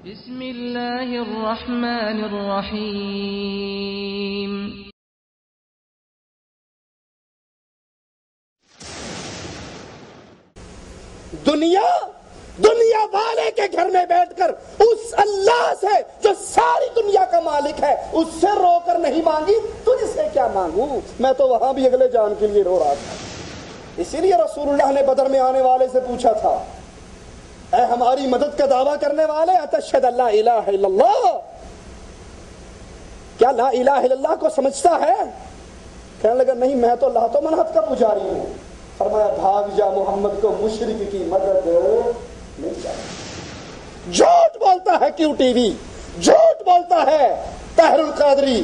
بسم اللہ الرحمن الرحیم۔ دنیا والے کے گھر میں بیٹھ کر اس اللہ سے جو ساری دنیا کا مالک ہے اس سے رو کر نہیں مانگی، تجھ سے کیا مانگوں؟ میں تو وہاں بھی اگلے جان کے لیے رو رہا تھا۔ اسی لیے رسول اللہ نے بدر میں آنے والے سے پوچھا تھا، اے ہماری مدد کا دعویٰ کرنے والے، اتشہد اللہ الہ الا اللہ، کیا لا الہ الا اللہ کو سمجھتا ہے؟ کہنے لگا نہیں، میں تو لات و منت کا پجاری ہوں۔ فرمایا بھاگ جا، محمد کو مشرک کی مدد نہیں چاہیے۔ جھوٹ بولتا ہے کیوں ٹی وی، جھوٹ بولتا ہے طاہر القادری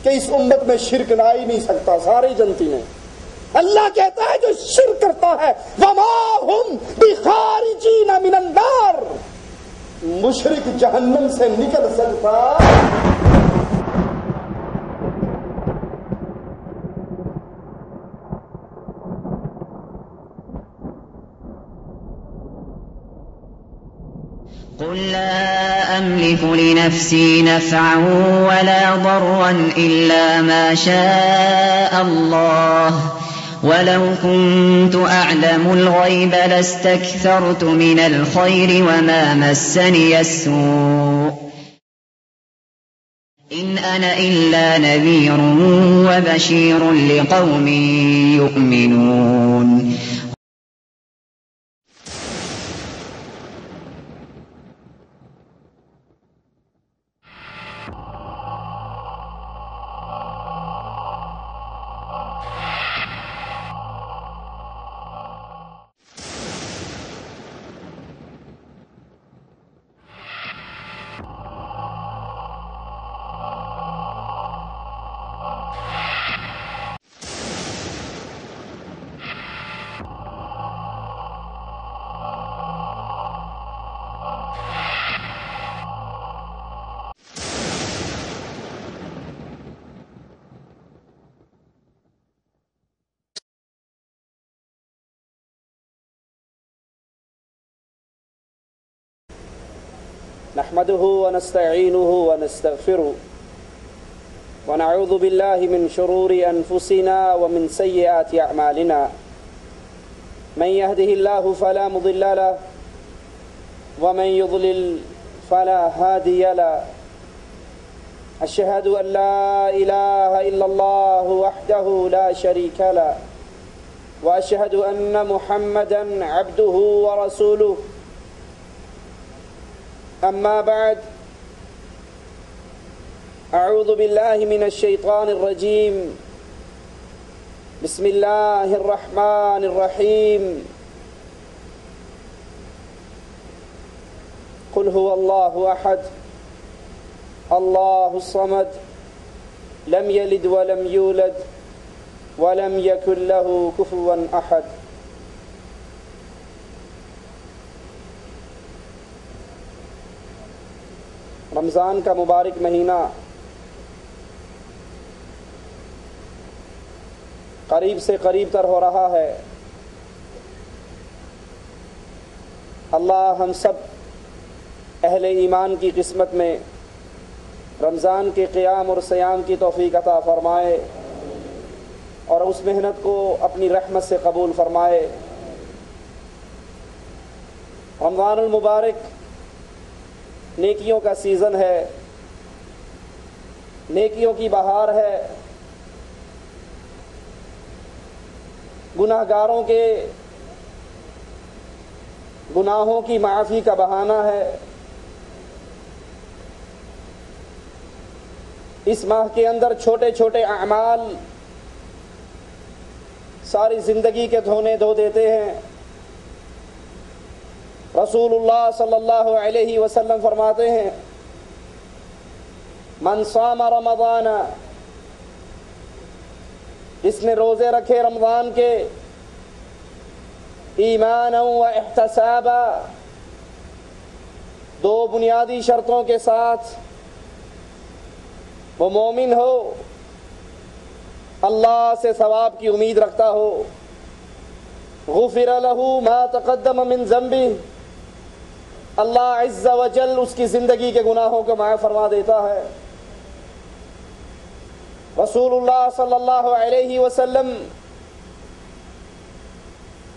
کہ اس امت میں شرک نہ ہی نہیں سکتا، سارے جنتی نے۔ اللہ کہتا ہے جو شرک کرتا ہے وما ہم بخارجین من النار، مشرک جہنم سے نکل سکتا۔ قل لا أملك لنفسي نفعا ولا ضرا إلا ما شاء الله ولو كنت أعلم الغيب لاستكثرت من الخير وما مسني السوء إن أنا إلا نذير وبشير لقوم يؤمنون۔ نحمده ونستعينه ونستغفره ونعوذ بالله من شرور أنفسنا ومن سيئات أعمالنا، من يهده الله فلا مضل له ومن يضلل فلا هادي له، أشهد أن لا إله إلا الله وحده لا شريك له وأشهد أن محمدا عبده ورسوله، أما بعد، أعوذ بالله من الشيطان الرجيم، بسم الله الرحمن الرحيم، قل هو الله أحد الله الصمد لم يلد ولم يولد ولم يكن له كفوا أحد۔ رمضان کا مبارک مہینہ قریب سے قریب تر ہو رہا ہے۔ اللہ ہم سب اہل ایمان کی قسمت میں رمضان کے قیام اور صیام کی توفیق عطا فرمائے اور اس محنت کو اپنی رحمت سے قبول فرمائے۔ رمضان المبارک نیکیوں کا سیزن ہے، نیکیوں کی بہار ہے، گناہ گاروں کے گناہوں کی معافی کا بہانہ ہے۔ اس ماہ کے اندر چھوٹے چھوٹے اعمال ساری زندگی کے دھونے دھو دیتے ہیں۔ رسول اللہ صلی اللہ علیہ وسلم فرماتے ہیں، من صام رمضان، جس نے روزے رکھے رمضان کے، ایمانا و احتسابا، دو بنیادی شرطوں کے ساتھ، وہ مومن ہو، اللہ سے ثواب کی امید رکھتا ہو، غفر له ما تقدم من ذنبه، اللہ عز و جل اس کی زندگی کے گناہوں کو معاف فرما دیتا ہے۔ رسول اللہ صلی اللہ علیہ وسلم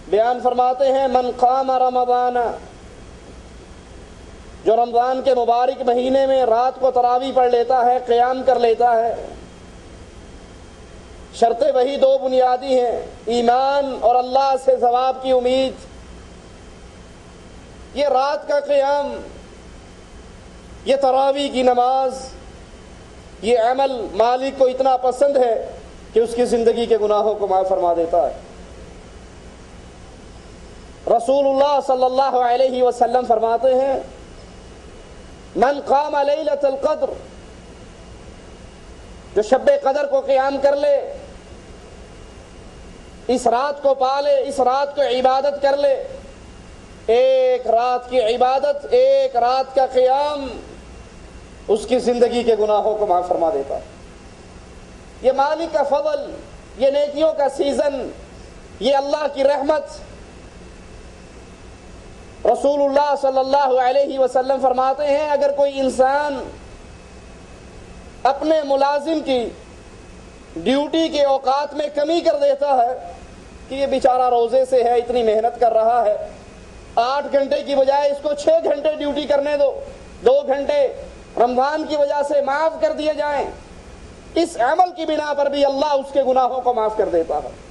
بیان فرماتے ہیں من قام رمضان، جو رمضان کے مبارک مہینے میں رات کو تراویح پڑھ لیتا ہے، قیام کر لیتا ہے، شرطیں وہی دو بنیادی ہیں، ایمان اور اللہ سے ثواب کی امید۔ یہ رات کا قیام، یہ تراویح کی نماز، یہ عمل مالک کو اتنا پسند ہے کہ اس کی زندگی کے گناہوں کو معاف فرما دیتا ہے۔ رسول اللہ صلی اللہ علیہ وسلم فرماتے ہیں من قام لیلۃ القدر، جو شب قدر کو قیام کر لے، اس رات کو پالے، اس رات کو عبادت کر لے، ایک رات کی عبادت، ایک رات کا قیام اس کی زندگی کے گناہوں کو معاف فرما دیتا ہے۔ یہ مالک کا فضل، یہ نیکیوں کا سیزن، یہ اللہ کی رحمت۔ رسول اللہ صلی اللہ علیہ وسلم فرماتے ہیں اگر کوئی انسان اپنے ملازم کی ڈیوٹی کے اوقات میں کمی کر دیتا ہے کہ یہ بیچارہ روزے سے ہے، اتنی محنت کر رہا ہے، 8 گھنٹے کی بجائے اس کو 6 گھنٹے ڈیوٹی کرنے دو، 2 گھنٹے رمضان کی وجہ سے معاف کر دیے جائیں، اس عمل کی بنا پر بھی اللہ اس کے گناہوں کو معاف کر دیتا ہے۔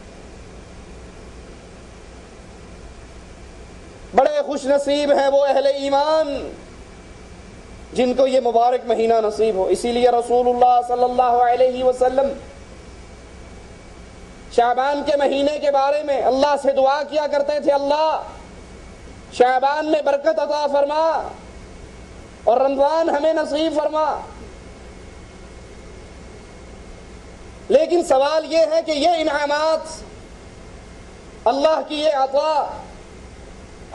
بڑے خوش نصیب ہیں وہ اہل ایمان جن کو یہ مبارک مہینہ نصیب ہو۔ اسی لیے رسول اللہ صلی اللہ علیہ وسلم شعبان کے مہینے کے بارے میں اللہ سے دعا کیا کرتے تھے، اللہ شعبان میں برکت عطا فرما اور رمضان ہمیں نصیب فرما۔ لیکن سوال یہ ہے کہ یہ انعامات، اللہ کی یہ عطا،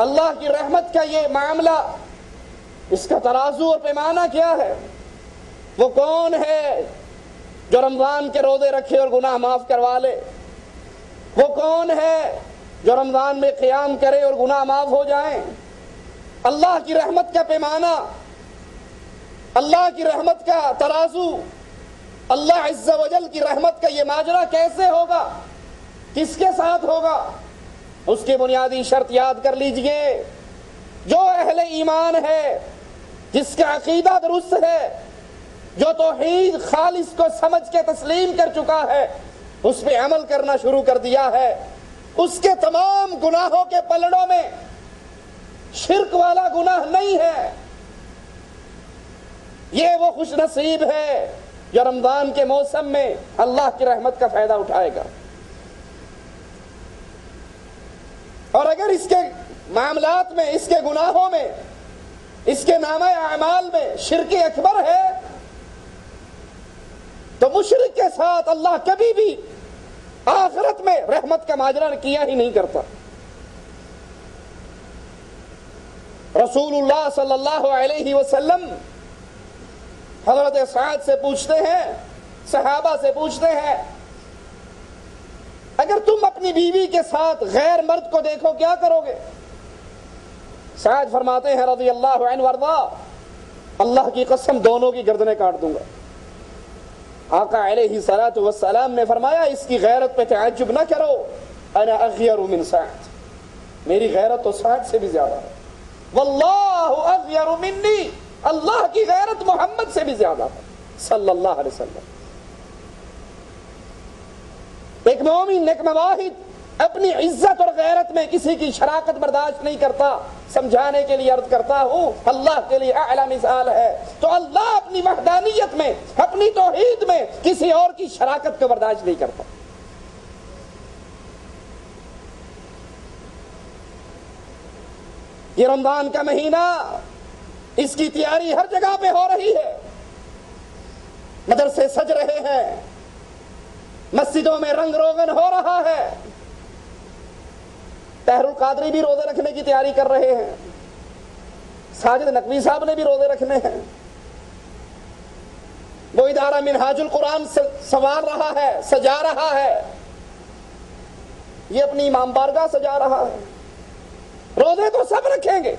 اللہ کی رحمت کا یہ معاملہ، اس کا ترازو اور پیمانہ کیا ہے؟ وہ کون ہے جو رمضان کے روزے رکھے اور گناہ معاف کروا لے؟ وہ کون ہے جو رمضان میں قیام کرے اور گناہ معاف ہو جائیں؟ اللہ کی رحمت کا پیمانہ، اللہ کی رحمت کا ترازو، اللہ عز و جل کی رحمت کا یہ ماجرا کیسے ہوگا؟ کس کے ساتھ ہوگا؟ اس کی بنیادی شرط یاد کر لیجئے، جو اہل ایمان ہے، جس کا عقیدہ درست ہے، جو توحید خالص کو سمجھ کے تسلیم کر چکا ہے، اس پہ عمل کرنا شروع کر دیا ہے، اس کے تمام گناہوں کے پلڑوں میں شرک والا گناہ نہیں ہے۔ یہ وہ خوش نصیب ہے جو رمضان کے موسم میں اللہ کی رحمت کا فائدہ اٹھائے گا۔ اور اگر اس کے معاملات میں، اس کے گناہوں میں، اس کے نامہ اعمال میں شرک اکبر ہے تو مشرک کے ساتھ اللہ کبھی بھی آخرت میں رحمت کا ماجرا کیا ہی نہیں کرتا۔ رسول اللہ صلی اللہ علیہ وسلم حضرت سعد سے پوچھتے ہیں، صحابہ سے پوچھتے ہیں اگر تم اپنی بیوی کے ساتھ غیر مرد کو دیکھو کیا کرو گے؟ سعد فرماتے ہیں رضی اللہ عنہ وارضا، اللہ کی قسم دونوں کی گردنیں کاٹ دوں گا۔ آقا علیہ الصلوۃ والسلام نے فرمایا اس کی غیرت پہ تعجب نہ کرو، انا اغیر من سعد، میری غیرت تو سعد سے بھی زیادہ ہے، واللہ اغیر منی، اللہ کی غیرت محمد سے بھی زیادہ ہے صلی اللہ علیہ وسلم۔ ایک مومن، ایک مواحد اپنی عزت اور غیرت میں کسی کی شراکت برداشت نہیں کرتا۔ سمجھانے کے لیے عرض کرتا ہوں، اللہ کے لیے اعلی مثال ہے، تو اللہ اپنی وحدانیت میں، اپنی توحید میں کسی اور کی شراکت کو برداشت نہیں کرتا۔ یہ رمضان کا مہینہ، اس کی تیاری ہر جگہ پہ ہو رہی ہے، مدرسے سج رہے ہیں، مسجدوں میں رنگ روغن ہو رہا ہے، طاہر القادری بھی روزے رکھنے کی تیاری کر رہے ہیں، ساجد نقوی صاحب نے بھی روزے رکھنے ہیں، وہ ادارہ منہاج القرآن سنوار رہا ہے، سجا رہا ہے، یہ اپنی امام بارگاہ سجا رہا ہے، روزے تو سب رکھیں گے،